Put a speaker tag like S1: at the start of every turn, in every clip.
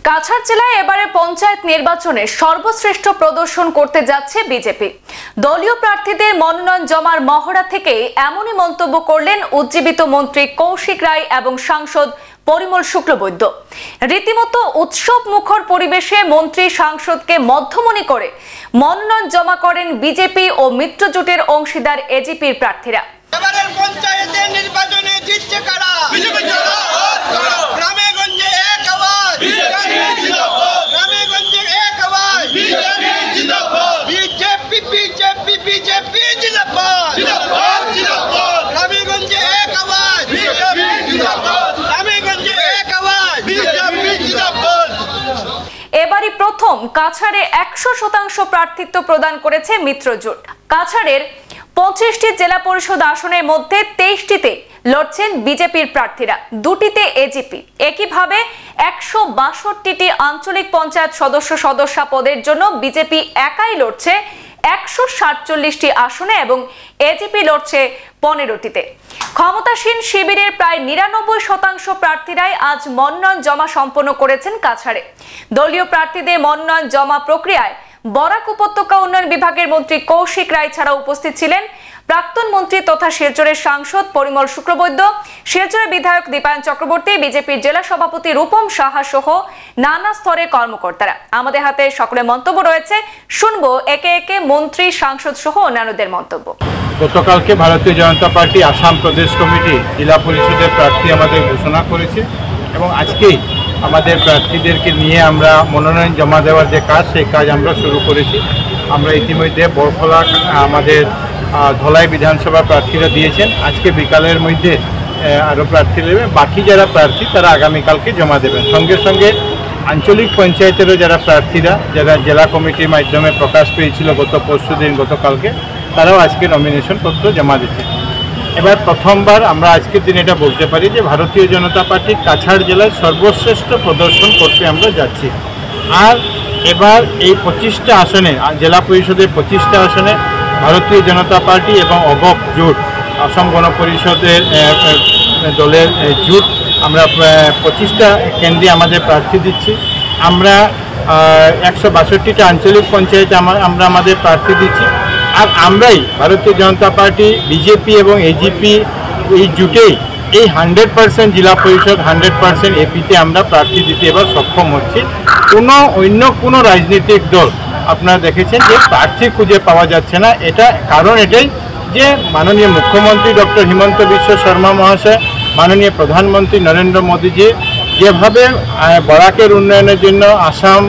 S1: কাছাড় জেলায় এবারে পঞ্চায়েত নির্বাচনে সর্বশ্রেষ্ঠ প্রদর্শন করতে যাচ্ছে বিজেপি। দলীয় প্রার্থীদের মনোনয়ন জমার মহড়া থেকে এমনই মন্তব্য করলেন উজ্জীবিত মন্ত্রী কৌশিক রায় এবং সাংসদ পরিমল শুক্লবৈদ্য। রীতিমতো উৎসব মুখর পরিবেশে মন্ত্রী সাংসদকে মধ্যমণি করে মনোনয়ন জমা করেন বিজেপি ও মিত্রজোটের অংশীদার এজিপির প্রার্থীরা।
S2: এবারের পঞ্চায়েতের নির্বাচনে জিতছে কারা? বিজেপি জিন্দাবাদ। গ্রামে-গঞ্জে এক আওয়াজ বিজেপি জিন্দাবাদ। গ্রামে-গঞ্জে এক আওয়াজ বিজেপি জিন্দাবাদ। বিজেপি বিজেপি বিজেপি জিন্দাবাদ। জিন্দাবাদ জিন্দাবাদ। গ্রামে-গঞ্জে এক আওয়াজ বিজেপি জিন্দাবাদ। গ্রামে-গঞ্জে এক আওয়াজ বিজেপি জিন্দাবাদ।
S1: এবারই প্রথম কাছাড়ে 100% প্রার্থিত্ব প্রদান করেছে মিত্রজোট। কাছাড়ের 25টি জেলা পরিষদ আসনের মধ্যে 23টিতে লড়ছেন বিজেপির প্রার্থীরা, 2টিতে এজিপি। একইভাবে 162টি আঞ্চলিক পঞ্চায়েত সদস্যা পদের জন্য বিজেপি একাই লড়ছে 147টি আসনে এবং এজিপি লড়ছে 15টিতে। ক্ষমতাসীন শিবিরের প্রায় 99% প্রার্থীরাই আজ মনোনয়ন জমা সম্পন্ন করেছেন কাছাড়ে। দলীয় প্রার্থীদের মনোনয়ন জমা প্রক্রিয়ায় বরাক উপত্যকা উন্নয়ন বিভাগের মন্ত্রী কৌশিক রায় ছাড়া উপস্থিত ছিলেন প্রাক্তন মন্ত্রী তথা শিলচরের সাংসদ পরিমল শুক্লবৈদ্য, শিলচরের বিধায়ক দীপায়ন চক্রবর্তী, বিজেপির জেলা সভাপতি রূপম সাহা সহ নানা স্তরের কর্মকর্তারা। আমাদের হাতে সকলের মন্তব্য রয়েছে, শুনবো একে একে মন্ত্রী, সাংসদ সহ অন্যান্যদের মন্তব্য।
S3: গতকালকে ভারতীয় জনতা পার্টি আসাম প্রদেশ কমিটি জেলা পরিষদের প্রার্থী আমাদের ঘোষণা করেছে এবং আজকেই আমাদের প্রার্থীদেরকে নিয়ে আমরা মনোনয়ন জমা দেওয়ার যে কাজ, সেই কাজ আমরা শুরু করেছি। আমরা ইতিমধ্যে বরফলা আমাদের ধলাই বিধানসভা প্রার্থীরা দিয়েছেন, আজকে বিকালের মধ্যে আরও প্রার্থী দেবে। বাকি যারা প্রার্থী তারা আগামীকালকে জমা দেবেন। সঙ্গে সঙ্গে আঞ্চলিক পঞ্চায়েতেরও যারা প্রার্থীরা, যারা জেলা কমিটির মাধ্যমে প্রকাশ পেয়েছিল গতকালকে, তারাও আজকে নমিনেশন পত্র জমা দিচ্ছে। এবার প্রথমবার আমরা আজকের দিন এটা বলতে পারি যে ভারতীয় জনতা পার্টি কাছাড় জেলায় সর্বশ্রেষ্ঠ প্রদর্শন করতে আমরা যাচ্ছি। আর এবার এই 25টা আসনে, জেলা পরিষদের 25টা আসনে ভারতীয় জনতা পার্টি এবং অগপ জোট, অসম গণ পরিষদের দলের জোট, আমরা 25টা কেন্দ্রে আমাদের প্রার্থী দিচ্ছি। আমরা 162টা আঞ্চলিক পঞ্চায়েতে আমরা আমাদের প্রার্থী দিচ্ছি। আর আমরাই ভারতীয় জনতা পার্টি, বিজেপি এবং এজিপি এই জুটেই এই 100% জেলা পরিষদ, 100% এপিতে আমরা প্রার্থী দিতে এবার সক্ষম হচ্ছি। অন্য কোনো রাজনৈতিক দল আপনারা দেখেছেন যে প্রার্থী খুঁজে পাওয়া যাচ্ছে না। এটা কারণ এটাই যে মাননীয় মুখ্যমন্ত্রী ডক্টর হিমন্ত বিশ্ব শর্মা মহাশয়, মাননীয় প্রধানমন্ত্রী নরেন্দ্র মোদীজি যেভাবে বরাকের উন্নয়নের জন্য, আসাম,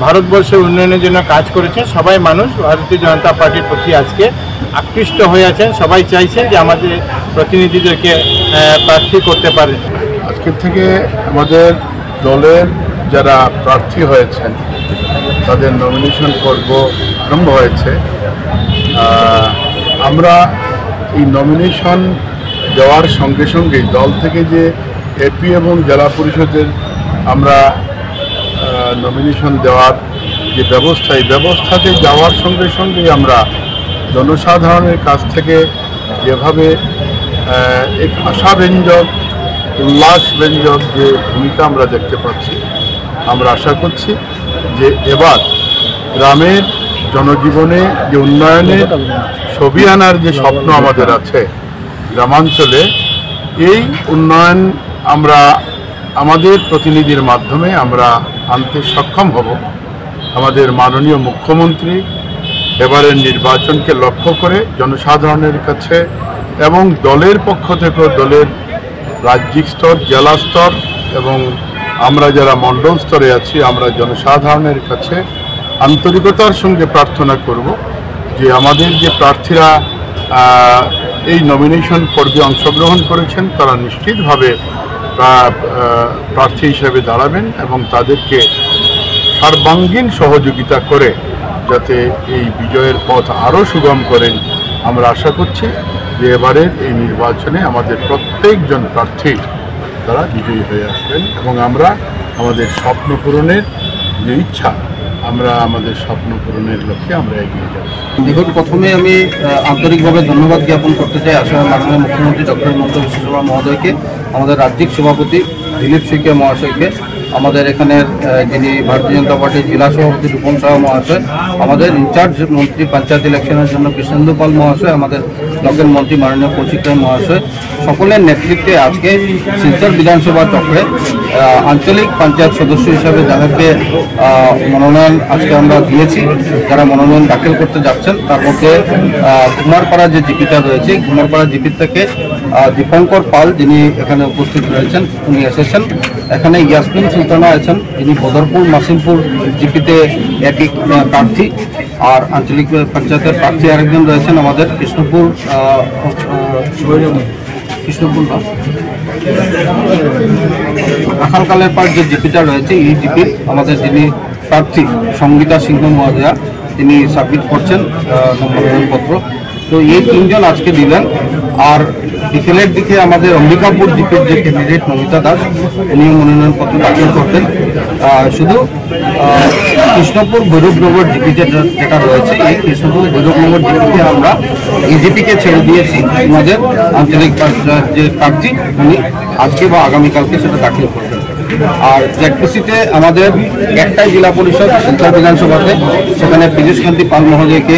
S3: ভারতবর্ষের উন্নয়নের জন্য কাজ করেছেন, সবাই মানুষ ভারতীয় জনতা পার্টির প্রতি আজকে আকৃষ্ট হয়ে আছেন। সবাই চাইছেন যে আমাদের প্রতিনিধিদেরকে প্রার্থী করতে পারেন।
S4: আজকের থেকে আমাদের দলের যারা প্রার্থী হয়েছেন তাদের নমিনেশন পর্ব আরম্ভ হয়েছে। আমরা এই নমিনেশন দেওয়ার সঙ্গে সঙ্গেই দল থেকে যে এপি এবং জেলা পরিষদের আমরা নমিনেশন দেওয়ার যে ব্যবস্থা, এই ব্যবস্থাতে যাওয়ার সঙ্গে সঙ্গেই আমরা জনসাধারণের কাছ থেকে যেভাবে এক আশাব্যঞ্জক, উল্লাসব্যঞ্জক যে ভূমিকা আমরা দেখতে পাচ্ছি, আমরা আশা করছি যে এবার গ্রামের জনজীবনে যে উন্নয়নের ছবি আনার যে স্বপ্ন আমাদের আছে গ্রামাঞ্চলে, এই উন্নয়ন আমরা আমাদের প্রতিনিধির মাধ্যমে আমরা আনতে সক্ষম হব। আমাদের মাননীয় মুখ্যমন্ত্রী এবারের নির্বাচনকে লক্ষ্য করে জনসাধারণের কাছে এবং দলের পক্ষ থেকেও, দলের রাজ্যিক স্তর, জেলা স্তর এবং আমরা যারা মণ্ডল স্তরে আছি, আমরা জনসাধারণের কাছে আন্তরিকতার সঙ্গে প্রার্থনা করব যে আমাদের যে প্রার্থীরা এই নমিনেশন পর্বে অংশগ্রহণ করেছেন তারা নিশ্চিতভাবে প্রার্থী হিসেবে দাঁড়াবেন এবং তাদেরকে সর্বাঙ্গীন সহযোগিতা করে যাতে এই বিজয়ের পথ আরও সুগম করেন। আমরা আশা করছি যে এবারের এই নির্বাচনে আমাদের প্রত্যেকজন প্রার্থী তারা বিজয়ী হয়ে আসবেন এবং আমরা আমাদের স্বপ্ন পূরণের যে ইচ্ছা, আমরা আমাদের স্বপ্ন পূরণের লক্ষ্যে আমরা এগিয়ে যাব।
S5: দেখুন, প্রথমে আমি আন্তরিকভাবে ধন্যবাদ জ্ঞাপন করতে চাই আসামের মাননীয় মুখ্যমন্ত্রী ডক্টর হিমন্ত বিশ্ব শর্মা মহোদয়কে, আমাদের রাজ্যিক সভাপতি দিলীপ শইকীয়া মহাশয়কে আমাদের এখানের যিনি ভারতীয় জনতা পার্টির জেলা সভাপতি রূপম সাহা মহাশয়, আমাদের ইনচার্জ মন্ত্রী পঞ্চায়েত ইলেকশনের জন্য কৃষ্ণেন্দু পাল মহাশয়, আমাদের ব্লকের মন্ত্রী মাননীয় কৌশিক রায় মহাশয়, সকলের নেতৃত্বে আজকে শিলচর বিধানসভা চক্রে আঞ্চলিক পঞ্চায়েত সদস্য হিসাবে যাদেরকে মনোনয়ন আজকে আমরা দিয়েছি, যারা মনোনয়ন দাখিল করতে যাচ্ছেন, তার মধ্যে কুমারপাড়া যে জিপিটা রয়েছে, কুমারপাড়া জিপি থেকে দীপঙ্কর পাল যিনি এখানে উপস্থিত রয়েছেন, উনি এসেছেন। এখানে ইয়াসমিন সুলতানা আছেন, যিনি বদরপুর মাসিমপুর জিপিতে একই প্রার্থী। আর আঞ্চলিক পঞ্চায়েতের প্রার্থী আরেকজন রয়েছেন আমাদের কৃষ্ণপুর রাখালকালের পার যে জিপিটা রয়েছে, এই জিপির আমাদের যিনি প্রার্থী সঙ্গীতা সিংহ মহোদয়া, তিনি সাবমিট করছেন মনোনয়নপত্র। তো এই তিনজন আজকে দিলেন। আর বিকেলের দিকে আমাদের অম্বিকাপুর জিপির যে ক্যান্ডিডেট নমিতা দাস, উনি মনোনয়নপত্র দাখিল করতেন। শুধু কৃষ্ণপুর ভৈরবনগর জিপি যেটা রয়েছে, এই কৃষ্ণপুর ভৈরবনগর জিপিতে আমরা এজিপিকে ছেড়ে দিয়েছি। আমাদের আঞ্চলিক যে প্রার্থী উনি আজকে বা আগামীকালকে সেটা দাখিল করবেন। আর জেডপিসিতে আমাদের একটাই জেলা পরিষদ শিলচর বিধানসভাতে, সেখানে পীযূষ কান্তি পাল মহোদয়কে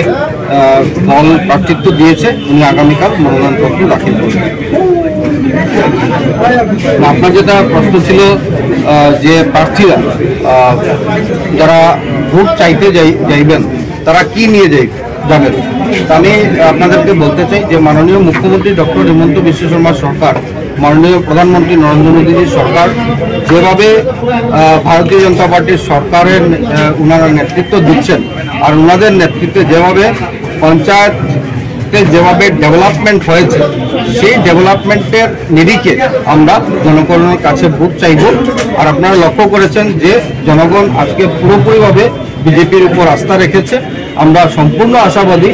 S5: দল প্রার্থিত্ব দিয়েছে, উনি আগামীকাল মনোনয়নপত্র দাখিল করবেন। আপনার যেটা প্রশ্ন ছিল যে প্রার্থীরা যারা ভোট চাইতে যাইবেন তারা কি নিয়ে যাবেন, আমি আপনাদেরকে বলতে চাই যে মাননীয় মুখ্যমন্ত্রী ডক্টর হিমন্ত বিশ্ব শর্মা সরকার, মাননীয় প্রধানমন্ত্রী নরেন্দ্র মোদীজির সরকার যেভাবে ভারতীয় জনতা পার্টির সরকারের ওনারা নেতৃত্ব দিচ্ছেন, আর ওনাদের নেতৃত্বে যেভাবে পঞ্চায়েতে যেভাবে ডেভেলপমেন্ট হয়েছে, সেই ডেভেলপমেন্টের নিরিখে আমরা জনগণের কাছে ভোট চাইব। আর আপনারা লক্ষ্য করেছেন যে জনগণ আজকে পুরোপুরিভাবে বিজেপির উপর আস্থা রেখেছে। আমরা সম্পূর্ণ আশাবাদী,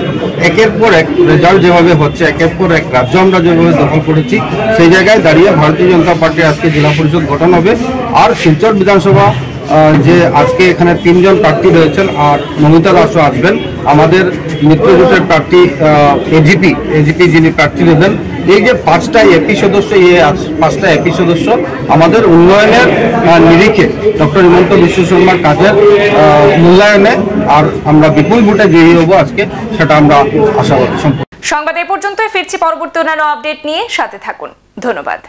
S5: একের পর এক রেজাল্ট যেভাবে হচ্ছে, একের পর এক রাজ্য আমরা যেভাবে দখল করেছি, সেই জায়গায় দাঁড়িয়ে ভারতীয় জনতা পার্টির আজকে জেলা পরিষদ গঠন হবে। আর শিলচর বিধানসভা যে আজকে এখানে তিনজন প্রার্থী রয়েছেন, আর নমিতা দাসও আসবেন, আমাদের মিত্রজোটের প্রার্থী এজিপি যিনি প্রার্থী দেবেন। এই যে পাঁচটা এপি সদস্য আমাদের উন্নয়নের নিরিখে ডক্টর হিমন্ত বিশ্ব শর্মার কাজের মূল্যায়নে আর আমরা বিপুল ভোটে জয়ী হব আজকে, সেটা আমরা আশাবাদী।
S1: সংবাদ এ পর্যন্তই, ফিরছি পরবর্তী অন্যান্য আপডেট নিয়ে, সাথে থাকুন। ধন্যবাদ।